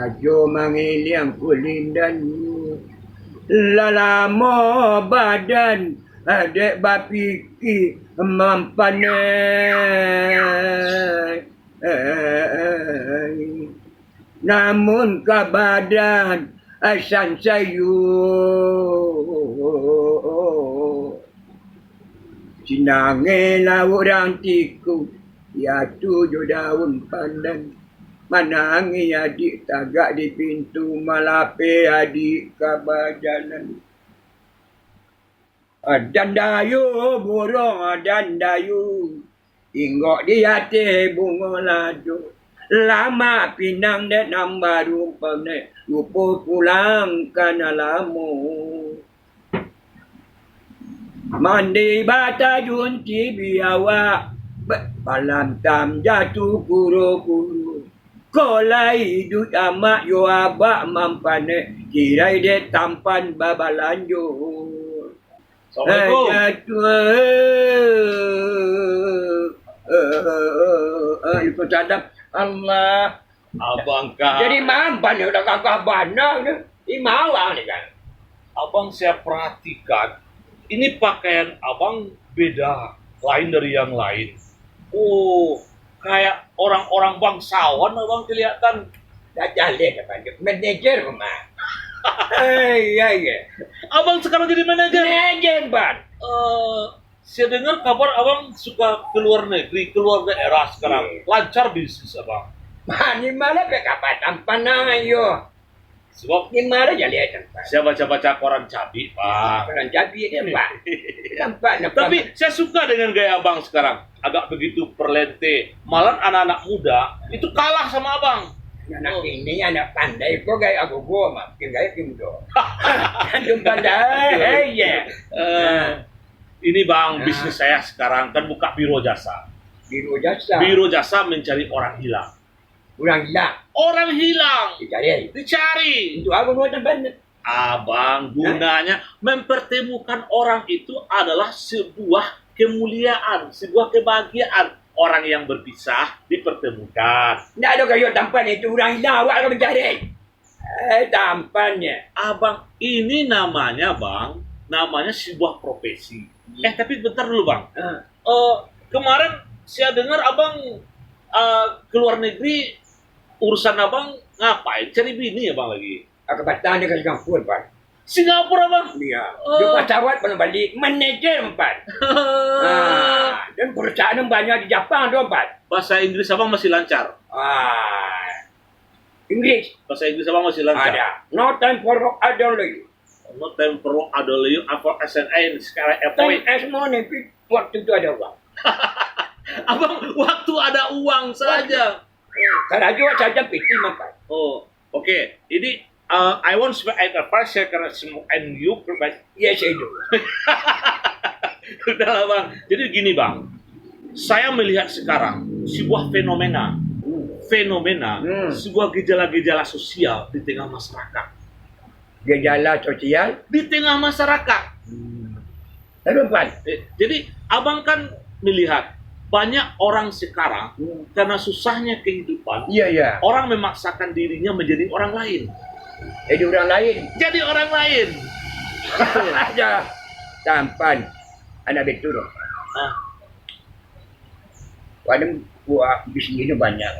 Rajo mangiliang kulindan lalamo badan adek bapiki mampanai namun ke badan asan sayu sinangela orang tiku ya tujuh daun pandan manangi adik tagak di pintu malape adik kabajanan dandayu burung dandayu inggok di hati bunga ladu lama pinang dek nambah rumpang dek lupa pulang kana lamu mandi bata junti biawa balam tam jatuh kuru-kuru kolai dut amak yo abak mampane kirai de tampan babalanjo Assalamualaikum. Sadap Allah. Abang kan. Jadi mampan ya udah kakak banang ni. Imawang ni kan. Abang saya perhatikan ini pakaian abang beda lain dari yang lain. Oh, kayak orang-orang bangsawan abang kelihatan. Dah jalan apa ni? Manager rumah. Iya. Abang sekarang jadi manajer. Manager ban. Saya dengar kabar abang suka keluar negeri, keluar daerah sekarang. Lancar bisnis abang. Ni malah apa tampan ayo. Sebab Ni malah jalan tampan. saya baca-baca koran cabi, Pak. Orang cabi dia pak. Nampak. Tapi saya suka dengan gaya abang sekarang. Agak begitu perlente. Malah anak-anak muda itu kalah sama abang. Anak ini anak pandai kok gaya aku gua makin gaya kimdo. Antum pandai. Ya. Ini bang, bisnis saya sekarang kan buka biro jasa. Biro jasa. Biro jasa mencari orang hilang. Orang hilang. Orang hilang. Dicari. Dicari. Untuk apa mau tempat? Abang, gunanya mempertemukan orang itu adalah sebuah kemuliaan, sebuah kebahagiaan. Orang yang berpisah dipertemukan. Tidak ada kayu tampan itu orang hilang awak akan mencari. Tampannya. Abang, ini namanya bang, namanya sebuah profesi. Tapi bentar dulu bang. Kemarin saya dengar abang keluar negeri, urusan abang ngapain? Cari bini ya bang lagi? Aku batang dia ke Singapura pan. Singapura bang? Iya. Dia pesawat belum balik. Manager pan. Dan perusahaan banyak di Jepang tu pan. Bahasa Inggris abang masih lancar? Inggris. Bahasa Inggris abang masih lancar? Ada. No time for rock ada lagi. No time for adolescent apa SNA sekarang Time as money. Waktu itu ada uang. Abang waktu ada uang saja. Karena juga saja piti makan. Oh, oke. Ini I want to make a first karena semua and you provide. Yes, I do. Udahlah bang. Jadi gini bang. Saya melihat sekarang sebuah fenomena, sebuah gejala-gejala sosial di tengah masyarakat. Gejala sosial Di tengah masyarakat. Lalu pan. Jadi abang kan melihat banyak orang sekarang karena susahnya kehidupan. Iya. Orang memaksakan dirinya menjadi orang lain. Jadi orang lain. Jadi orang lain. Aja tampan anak betul. Padahal buat bisnis ini banyak.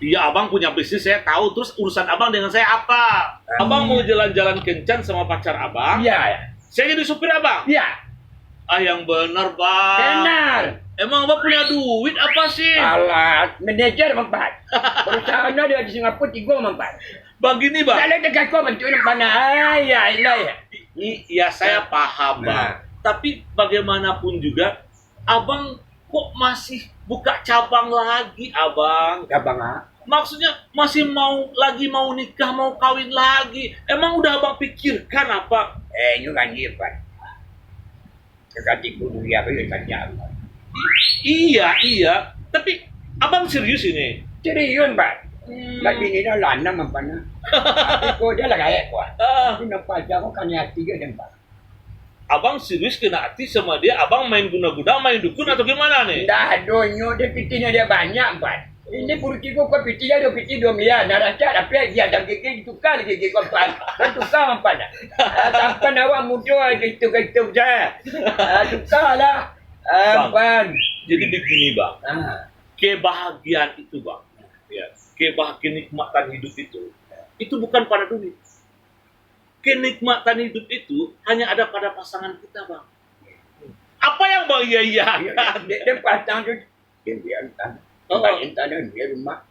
Iya, abang punya bisnis, saya tahu. Terus urusan abang dengan saya apa? Abang mau jalan-jalan kencan sama pacar abang? Iya. Saya jadi supir abang? Iya. Yang benar, bang. Benar. Emang abang punya duit apa sih? Alat manajer mempat. Perusahaan ada di Singapura 3 mempat. Bang gini, bang. Kalau dekat kau menculik mana? Ya. Iya, saya paham, bang. Tapi bagaimanapun juga, abang kok masih buka cabang lagi, abang? Cabang apa? Maksudnya masih mau nikah, mau kawin lagi. Emang udah abang pikirkan apa? Ini kan dia, Pak. Kekati kudu ya, banyak. Iya. Tapi abang serius ini? Serius, Pak. Lagi ni dah lana mampana. Aku dia lah kayak kuat. Ini nampak aku kan hati ke dan Pak. Abang serius kena hati sama dia? Abang main guna-guna, main dukun atau gimana nih? Dah donyo dia pikirnya dia banyak, Pak. Ini purki ko piti ya do piti 2 miliar. Naraca tapi dia dah gigi tukar gigi ko pan. Kan tukar apa nak? Tampan awak muda gitu saya. Tukarlah. Pan. Jadi begini bang, kebahagiaan itu bang, ya, kebahagiaan nikmatan hidup itu bukan pada duit. Kenikmatan hidup itu hanya ada pada pasangan kita bang. Apa yang bang iya-iyakan? Dia pasang tu dia tanah. Tanah dia rumah.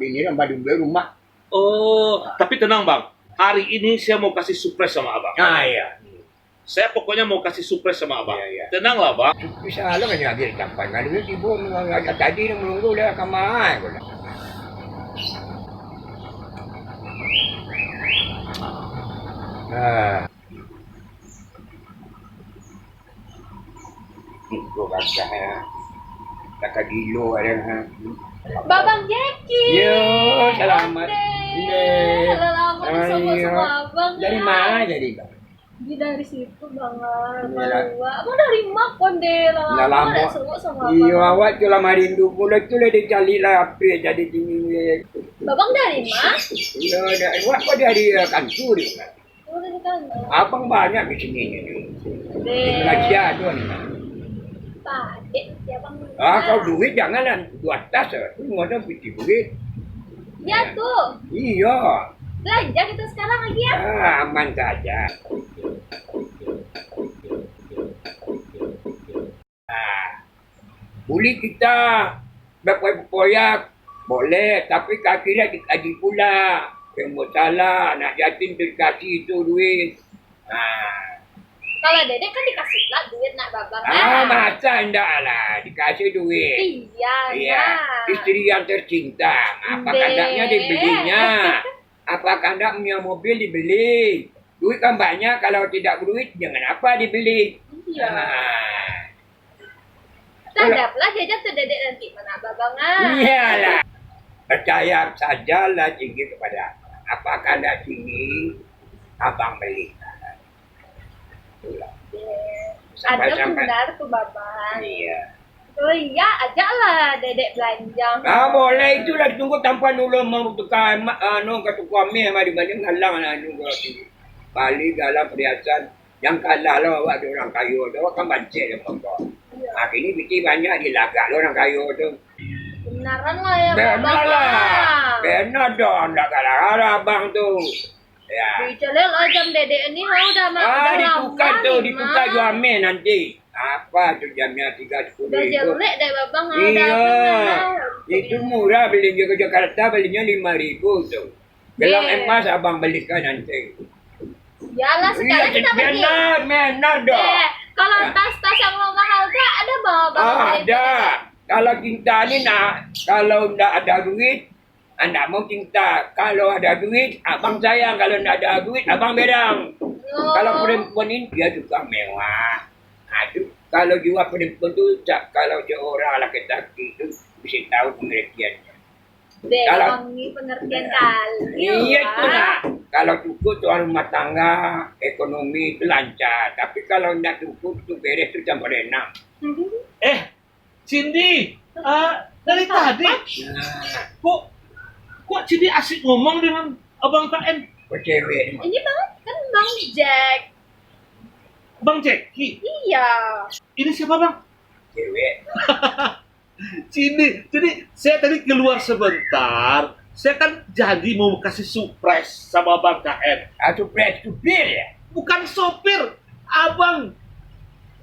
Bini nama dia rumah. Tapi tenang bang, hari ini saya mau kasih surprise sama abang. Ya. Saya pokoknya mau kasih surprise sama abang. Ya. Tenanglah bang. Bisa lah kan dia sampai kan dia tiba tadi dia menunggu dah kamar. Itu kata kata gilo ada. Babang Jackie. Yo, selamat. Lama sama abang. Dari mana jadi bang? Dari situ banget. Iyalah. Abang dari Makon deh. Lama ada seru sama abang. Iya, awak tu lama rindu pula tu lah dia cari lah apa jadi tinggi. Babang dari mana? Iya, awak kau dari kantor juga. Oh, dari kantor. Abang banyak di sini ni. Di Malaysia tu ni. Pak, ya bang. Kau duit janganlah tu atas. Tu ada piti duit. Ya tuh. Iya. Belanja kita sekarang lagi ya. Aman saja. Boleh kita berpoyak boleh, tapi kaki-kaki dikaji pula. Yang salah nak yatim dikasih itu duit. Kalau dedek kan dikasih lah duit nak babang. Masa enggak lah dikasih duit. Iya. Istri yang tercinta. Apa kandaknya dibelinya. Apa kandak punya mobil dibeli. Duit kan banyak, kalau tidak duit jangan apa dibeli. Iya. Sadaplah jajan tuh dedek nanti mana babangan. Iyalah. Percaya sajalah tinggi kepada apa kandak tinggi abang beli. Itulah. Ada benar tuh babang. Iya. Oh iya, ajaklah dedek belanja. Boleh itulah tunggu tanpa dulu mau tukar ke tukar mi mari banyak halang lah juga. Bali galang perhiasan yang kalah lah awak ada orang kayu tu kan bancik dia pokok. Ini biti banyak dilagak lah orang kayu tu. Benaran lah ya Benar babang. lah. Benar dong dah kalah abang tu. Ya. Dicelel lah jam dedek ini udah ditukar tu, ditukar jual mi nanti. Apa tu jamnya 30 udah jelek deh babang. Iya. Itu murah belinya ke Jakarta belinya 5.000 tu. Gelang emas abang belikan nanti. Yalah sekarang kita pergi. Benar dong. Kalau tas-tas yang mahal tu ada babang. Ada. Kalau cinta ni nak, kalau tak ada duit, anda mau cinta. Kalau ada duit, abang sayang. Kalau tak ada duit, abang berang. Kalau perempuan ini dia juga mewah. Aduh, kalau jiwa perempuan tu tak, kalau seorang laki-laki tu bisa tahu pengertiannya. Kalau ini pengertian kali. Iya tu nak. Kalau cukup tuan rumah tangga, ekonomi itu lancar. Tapi kalau tidak cukup tu beres tu campur renang. Cindy, dari tadi kok Cindy asik ngomong dengan abang KN? Kau cewek ni. Ini banget kan Bang Jack. Bang Jackie. Iya. Ini siapa bang? Cewek. Cindy. Jadi saya tadi keluar sebentar. Saya kan janji mau kasih surprise sama Bang KN. Surprise supir ya? Bukan sopir, abang.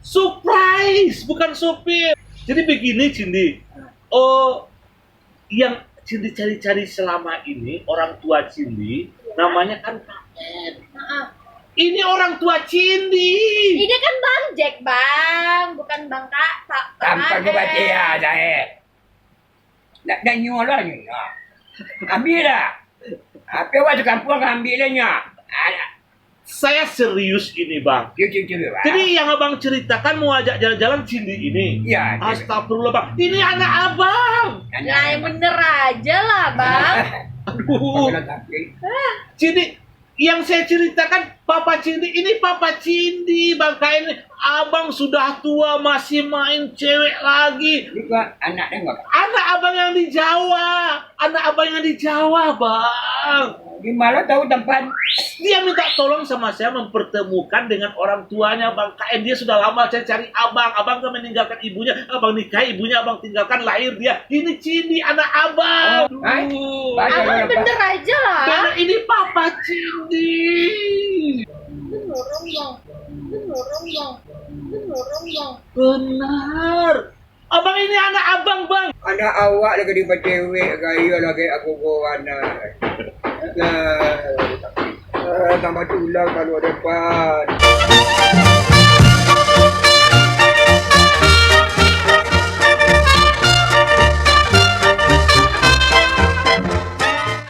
Surprise, bukan sopir. Jadi begini Cindy. Yang Cindy cari-cari selama ini orang tua Cindy, namanya kan KN. Ini orang tua Cindy. Ini kan Bang Jack bang, bukan Bang Kak. Tanpa kebaca ya saya. Nak nyolah ni. Ambil lah. Apa awak di kampung ambilnya? Saya serius ini bang. Jadi yang abang ceritakan mau ajak jalan-jalan Cindy ini. Iya. Astagfirullah bang. Ini anak abang. Ya yang bener aja lah bang. Aduh. Cindy, Yang saya ceritakan Papa Cindi, ini Papa Cindi, Bang Kain. Abang sudah tua masih main cewek lagi. Juga anaknya enggak. Anak abang yang di Jawa. Anak abang yang di Jawa, Bang. Gimana tahu tempat? Dia minta tolong sama saya mempertemukan dengan orang tuanya Bang Kain. Dia sudah lama saya cari abang. Abang kan meninggalkan ibunya. Abang nikahi ibunya, abang tinggalkan, lahir dia. Ini Cindi, anak abang. Oh, hai. Aduh. Baik. Abang bener aja lah. Karena ini Papa Cindi. Beneran bang. Beneran bang. Beneran bang. Benar. Abang ini anak abang, Bang. Anak awak lagi di cewek, gaya lagi aku anak. Tambah tulang kalau depan.